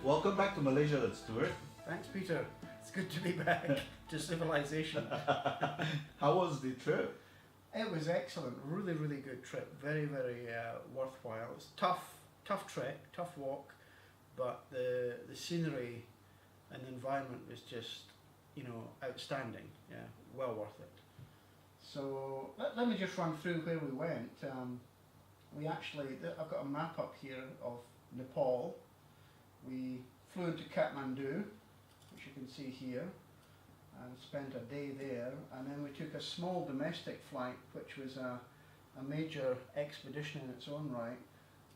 Welcome back to Malaysia, Stuart. Thanks, Peter. It's good to be back to civilization. How was the trip? It was excellent. Really, really good trip. Very, very worthwhile. It's tough trek, tough walk, but the scenery and the environment was just, outstanding. Yeah, well worth it. So let me just run through where we went. I've got a map up here of Nepal. We flew into Kathmandu, which you can see here, and spent a day there, and then we took a small domestic flight, which was a major expedition in its own right,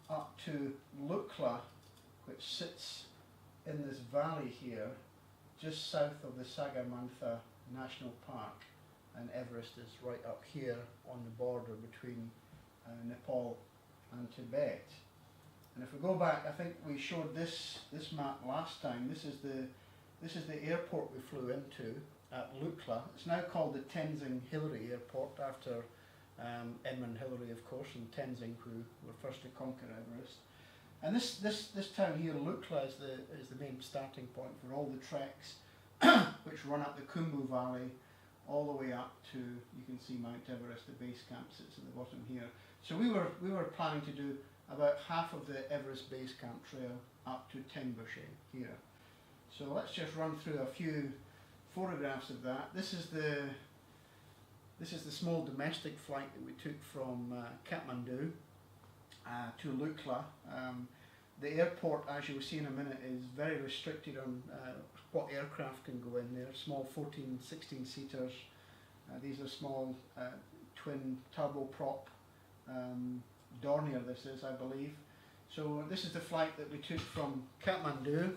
up to Lukla, which sits in this valley here, just south of the Sagarmatha National Park, and Everest is right up here on the border between Nepal and Tibet. And if we go back, I think we showed this map last time. This is the airport we flew into at Lukla. It's now called the Tenzing Hillary Airport, after Edmund Hillary, of course, and Tenzing, who were first to conquer Everest. And this town here, Lukla, is the main starting point for all the treks which run up the Khumbu Valley all the way up to, you can see Mount Everest. The base camp sits at the bottom here. So we were planning to do about half of the Everest Base Camp Trail up to Tengboche here. So let's just run through a few photographs of that. This is the small domestic flight that we took from Kathmandu to Lukla. The airport, as you will see in a minute, is very restricted on what aircraft can go in there. Small 14, 16 seaters. These are small twin turboprop Dornier, this is, I believe. So this is the flight that we took from Kathmandu,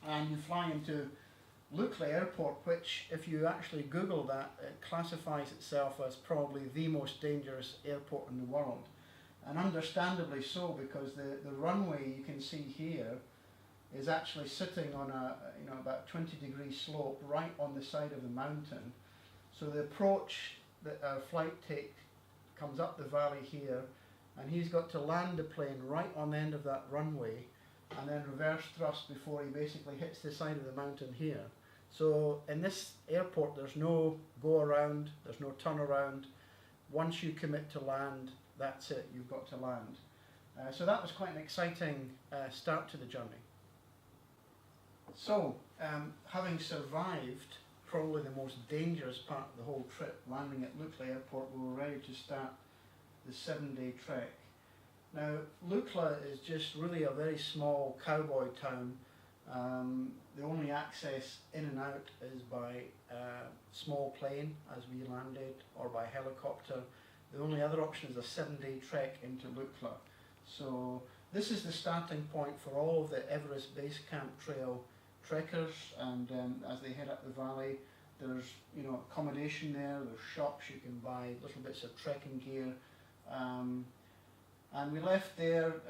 and you fly into Lukla Airport, which, if you actually Google that, it classifies itself as probably the most dangerous airport in the world. And understandably so, because the runway you can see here is actually sitting on about 20-degree slope right on the side of the mountain. So the approach that our flight comes up the valley here, and he's got to land the plane right on the end of that runway and then reverse thrust before he basically hits the side of the mountain here. So in this airport there's no go around, there's no turn around. Once you commit to land, that's it, you've got to land. So that was quite an exciting start to the journey. So having survived probably the most dangerous part of the whole trip, landing at Lukla Airport, we were ready to start the 7-day trek. Now Lukla is just really a very small cowboy town. The only access in and out is by small plane, as we landed, or by helicopter. The only other option is a 7-day trek into Lukla. So this is the starting point for all of the Everest Base Camp Trail trekkers, and as they head up the valley, there's accommodation there, there's shops, you can buy little bits of trekking gear, and we left there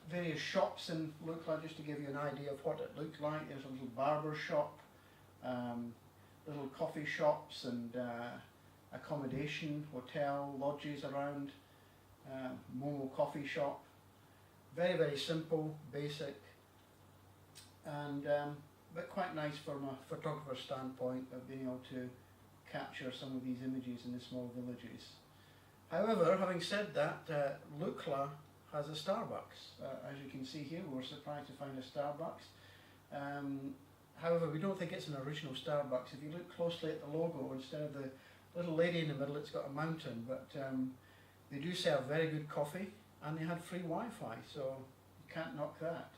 various shops in Lukla, just to give you an idea of what it looked like. There's a little barber shop, little coffee shops, and accommodation, hotel, lodges around, Momo coffee shop. Very, very simple, basic, and but quite nice from a photographer's standpoint of being able to capture some of these images in the small villages. However, having said that, Lukla has a Starbucks. As you can see here, we were surprised to find a Starbucks. However, we don't think it's an original Starbucks. If you look closely at the logo, instead of the little lady in the middle, it's got a mountain, but they do serve very good coffee, and they had free Wi-Fi, so you can't knock that.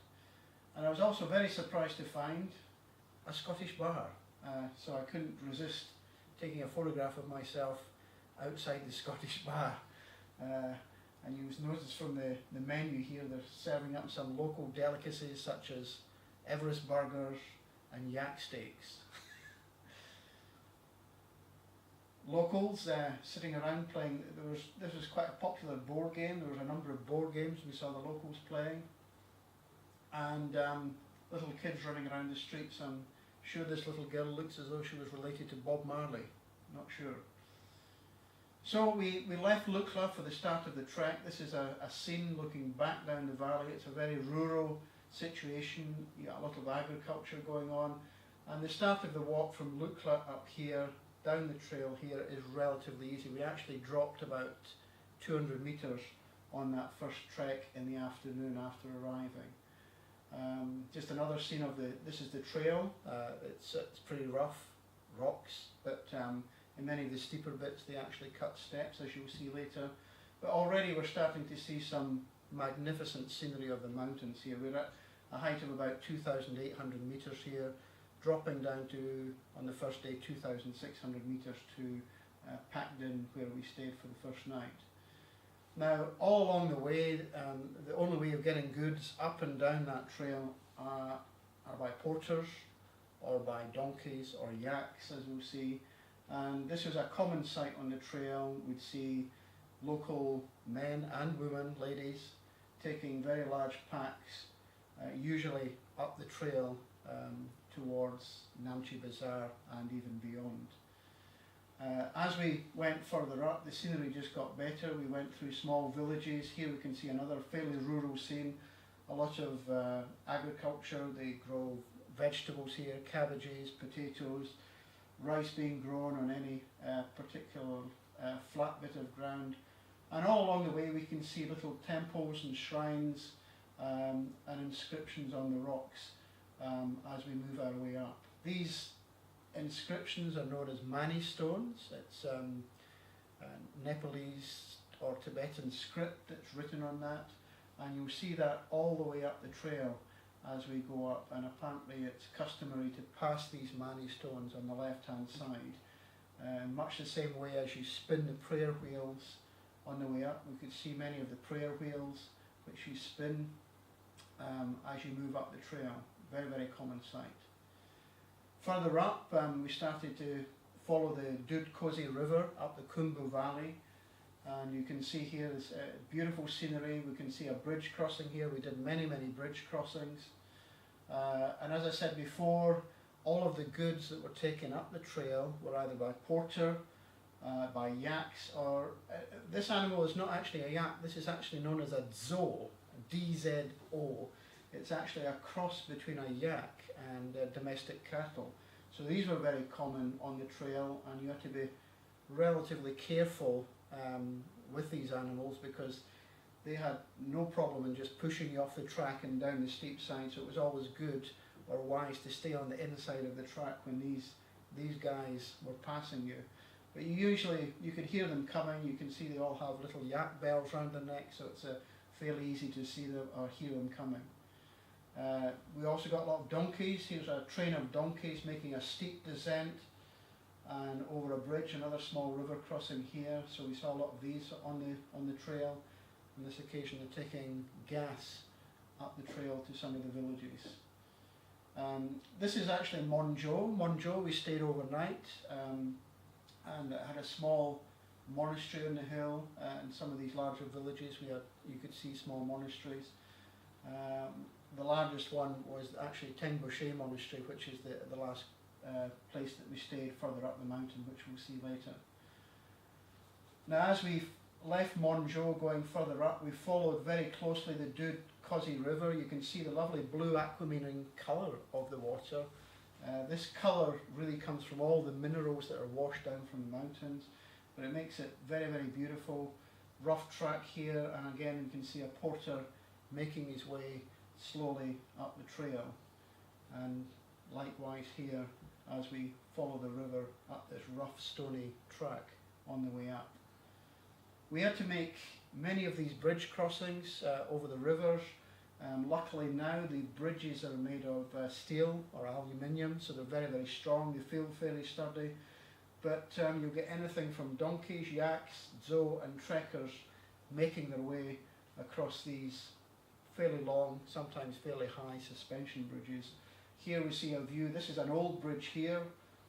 And I was also very surprised to find a Scottish bar, so I couldn't resist taking a photograph of myself outside the Scottish bar. And you notice from the menu here, they're serving up some local delicacies such as Everest burgers and yak steaks. Locals sitting around playing. This was quite a popular board game. There was a number of board games we saw the locals playing, and little kids running around the streets. I'm sure this little girl looks as though she was related to Bob Marley. Not sure. So we left Lukla for the start of the trek. This is a scene looking back down the valley. It's a very rural situation. You got a lot of agriculture going on, and the start of the walk from Lukla up here down the trail here is relatively easy. We actually dropped about 200 metres on that first trek in the afternoon after arriving. Just another scene of this is the trail. It's pretty rough, rocks, but in many of the steeper bits they actually cut steps, as you'll see later. But already we're starting to see some magnificent scenery of the mountains here. We're at a height of about 2,800 metres here, dropping down to, on the first day, 2,600 metres to Pakdin, where we stayed for the first night. Now, all along the way, the only way of getting goods up and down that trail are by porters, or by donkeys, or yaks, as we'll see. And this was a common sight on the trail. We'd see local men and women, ladies, taking very large packs, usually up the trail towards Namche Bazaar and even beyond. As we went further up, the scenery just got better. We went through small villages. Here we can see another fairly rural scene. A lot of agriculture. They grow vegetables here, cabbages, potatoes, rice being grown on any particular flat bit of ground. And all along the way we can see little temples and shrines and inscriptions on the rocks as we move our way up. These inscriptions are known as mani stones. It's Nepalese or Tibetan script that's written on that, and you'll see that all the way up the trail as we go up, and apparently it's customary to pass these mani stones on the left hand side, much the same way as you spin the prayer wheels on the way up. We could see many of the prayer wheels which you spin as you move up the trail. Very, very common sight. Further up, we started to follow the Dud Kosi River up the Khumbu Valley, and you can see here this beautiful scenery. We can see a bridge crossing here. We did many, many bridge crossings, and as I said before, all of the goods that were taken up the trail were either by porter, by yaks, or this animal is not actually a yak. This is actually known as a dzo, D-Z-O. It's actually a cross between a yak and domestic cattle. So these were very common on the trail, and you had to be relatively careful with these animals because they had no problem in just pushing you off the track and down the steep side. So it was always good or wise to stay on the inside of the track when these guys were passing you. But you could hear them coming. You can see they all have little yak bells around their neck, so it's fairly easy to see them or hear them coming. We also got a lot of donkeys. Here's a train of donkeys making a steep descent and over a bridge, another small river crossing here. So we saw a lot of these on the trail. On this occasion they're taking gas up the trail to some of the villages. This is actually Monjo. Monjo, we stayed overnight and it had a small monastery on the hill. In some of these larger villages you could see small monasteries. The largest one was actually Tengboshe Monastery, which is the last place that we stayed further up the mountain, which we'll see later. Now, as we left Monjo going further up, we followed very closely the Dud Kosi River. You can see the lovely blue aquamarine colour of the water. This colour really comes from all the minerals that are washed down from the mountains, but it makes it very, very beautiful. Rough track here, and again you can see a porter making his way slowly up the trail, and likewise here as we follow the river up this rough stony track on the way up. We had to make many of these bridge crossings over the rivers. Luckily now the bridges are made of steel or aluminium, so they're very, very strong. They feel fairly sturdy, but you'll get anything from donkeys, yaks, dzo and trekkers making their way across these fairly long, sometimes fairly high suspension bridges. Here we see a view. This is an old bridge here,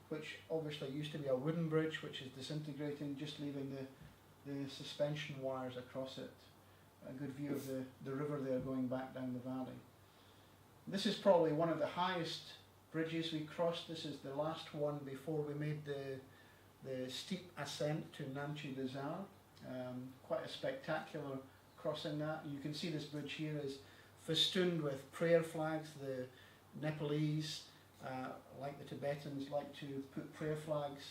which obviously used to be a wooden bridge, which is disintegrating, just leaving the suspension wires across it. A good view of the river there going back down the valley. This is probably one of the highest bridges we crossed. This is the last one before we made the steep ascent to Namche Bazaar. Quite a spectacular crossing that. You can see this bridge here is festooned with prayer flags. The Nepalese, like the Tibetans, like to put prayer flags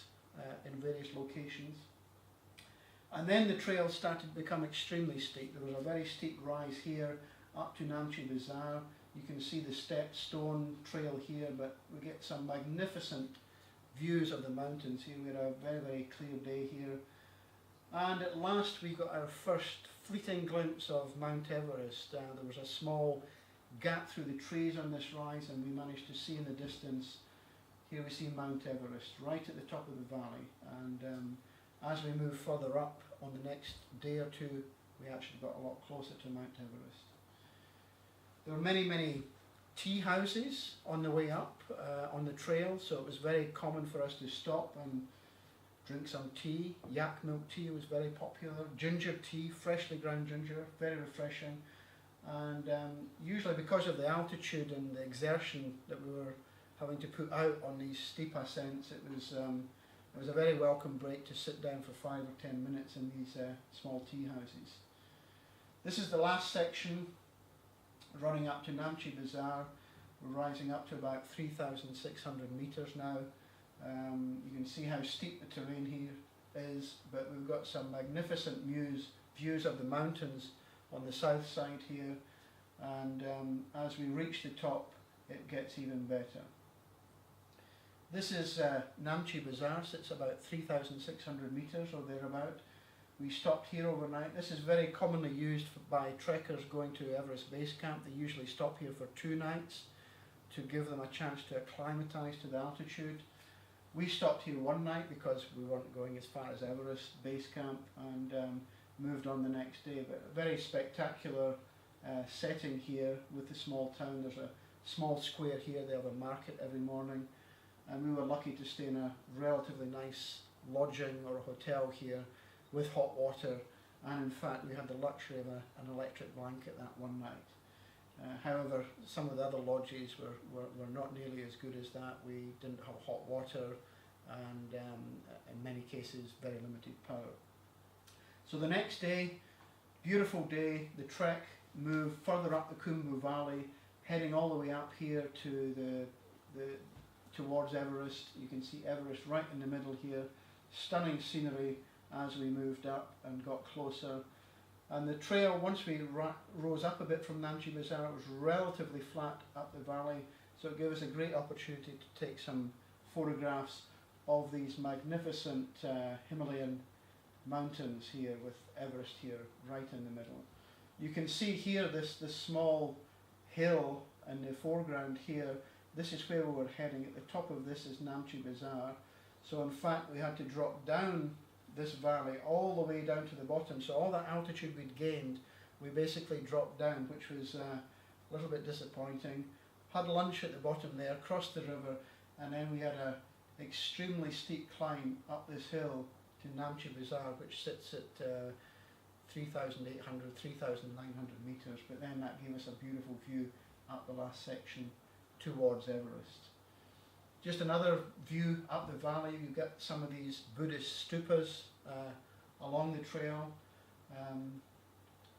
in various locations. And then the trail started to become extremely steep. There was a very steep rise here up to Namche Bazaar. You can see the stepped stone trail here, but we get some magnificent views of the mountains here. We had a very, very clear day here. And at last we got our first fleeting glimpse of Mount Everest. There was a small gap through the trees on this rise, and we managed to see in the distance, here we see Mount Everest right at the top of the valley. And as we move further up on the next day or two, we actually got a lot closer to Mount Everest. There were many, many tea houses on the way up on the trail, so it was very common for us to stop and drink some tea. Yak milk tea was very popular. Ginger tea, freshly ground ginger, very refreshing. And usually because of the altitude and the exertion that we were having to put out on these steep ascents, it was a very welcome break to sit down for 5 or 10 minutes in these small tea houses. This is the last section running up to Namche Bazaar. We're rising up to about 3,600 meters now. You can see how steep the terrain here is, but we've got some magnificent views of the mountains on the south side here, and as we reach the top it gets even better. This is Namche Bazaar, sits about 3,600 meters or thereabout. We stopped here overnight. This is very commonly used by trekkers going to Everest Base Camp. They usually stop here for 2 nights to give them a chance to acclimatise to the altitude. We stopped here 1 night because we weren't going as far as Everest Base Camp, and moved on the next day. But a very spectacular setting here with the small town. There's a small square here. They have a market every morning, and we were lucky to stay in a relatively nice lodging or a hotel here with hot water, and in fact we had the luxury of an electric blanket that 1 night. However, some of the other lodges were not nearly as good as that. We didn't have hot water, and in many cases very limited power. So the next day, beautiful day, the trek moved further up the Khumbu Valley, heading all the way up here to towards Everest. You can see Everest right in the middle here. Stunning scenery as we moved up and got closer. And the trail, once we rose up a bit from Namche Bazaar, it was relatively flat up the valley, so it gave us a great opportunity to take some photographs of these magnificent Himalayan mountains here, with Everest here right in the middle. You can see here this small hill in the foreground here. This is where we were heading. At the top of this is Namche Bazaar. So in fact we had to drop down this valley all the way down to the bottom. So all that altitude we'd gained, we basically dropped down, which was a little bit disappointing. Had lunch at the bottom there, crossed the river, and then we had an extremely steep climb up this hill to Namche Bazaar, which sits at 3,800, 3,900 meters, but then that gave us a beautiful view up the last section towards Everest. Just another view up the valley. You get some of these Buddhist stupas along the trail,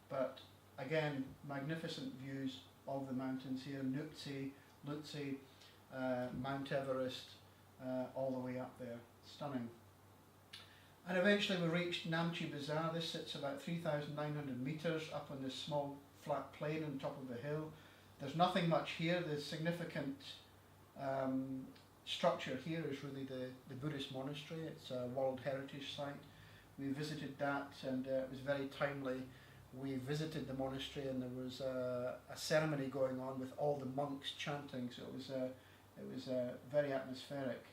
but again, magnificent views of the mountains here, Nuptse, Lutse, Mount Everest, all the way up there. Stunning. And eventually we reached Namche Bazaar. This sits about 3,900 meters up on this small flat plain on top of the hill. There's nothing much here. The significant structure here is really the Buddhist monastery. It's a World Heritage Site. We visited that, and it was very timely. We visited the monastery, and there was a ceremony going on with all the monks chanting, so it was very atmospheric.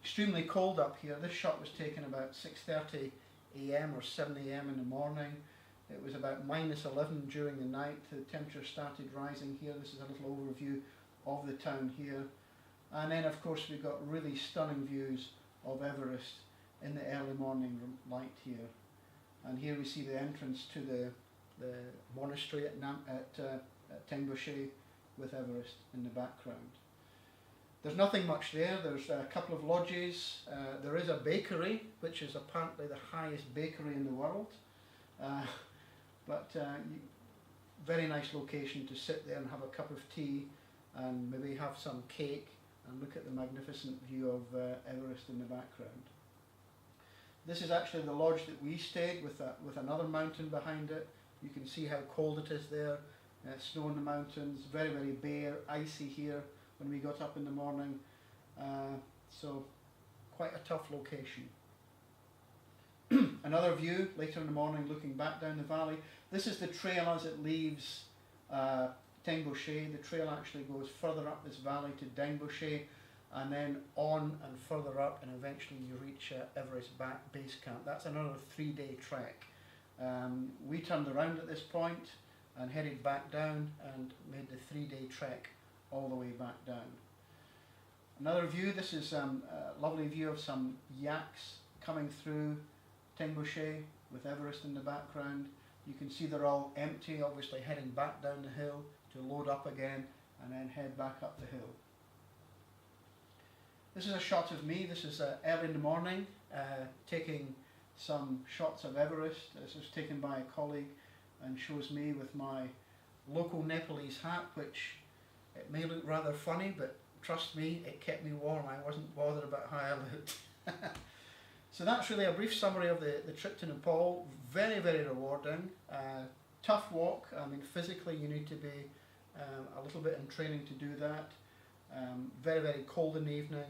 Extremely cold up here. This shot was taken about 6:30 a.m. or 7 a.m. in the morning. It was about -11 during the night. The temperature started rising here. This is a little overview of the town here. And then of course we got really stunning views of Everest in the early morning light here. And here we see the entrance to the monastery at Tengboche with Everest in the background. There's nothing much there. There's a couple of lodges. There is a bakery, which is apparently the highest bakery in the world. But very nice location to sit there and have a cup of tea and maybe have some cake and look at the magnificent view of Everest in the background. This is actually the lodge that we stayed with another mountain behind it. You can see how cold it is there, snow in the mountains, very, very bare, icy here when we got up in the morning, so quite a tough location. Another view later in the morning looking back down the valley. This is the trail as it leaves Tengboche. The trail actually goes further up this valley to Tengboche and then on and further up, and eventually you reach Everest base camp. That's another 3-day trek. We turned around at this point and headed back down and made the 3-day trek all the way back down. Another view, this is a lovely view of some yaks coming through Tengboche with Everest in the background. You can see they're all empty, obviously heading back down the hill to load up again and then head back up the hill. This is a shot of me. This is early in the morning, taking some shots of Everest. This was taken by a colleague and shows me with my local Nepalese hat, which it may look rather funny, but trust me, it kept me warm. I wasn't bothered about how I looked. So that's really a brief summary of the trip to Nepal. Very, very rewarding. Tough walk. I mean, physically you need to be a little bit in training to do that. Very, very cold in the evening,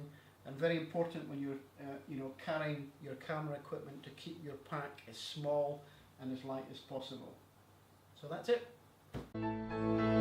and very important when you're carrying your camera equipment to keep your pack as small and as light as possible. So that's it.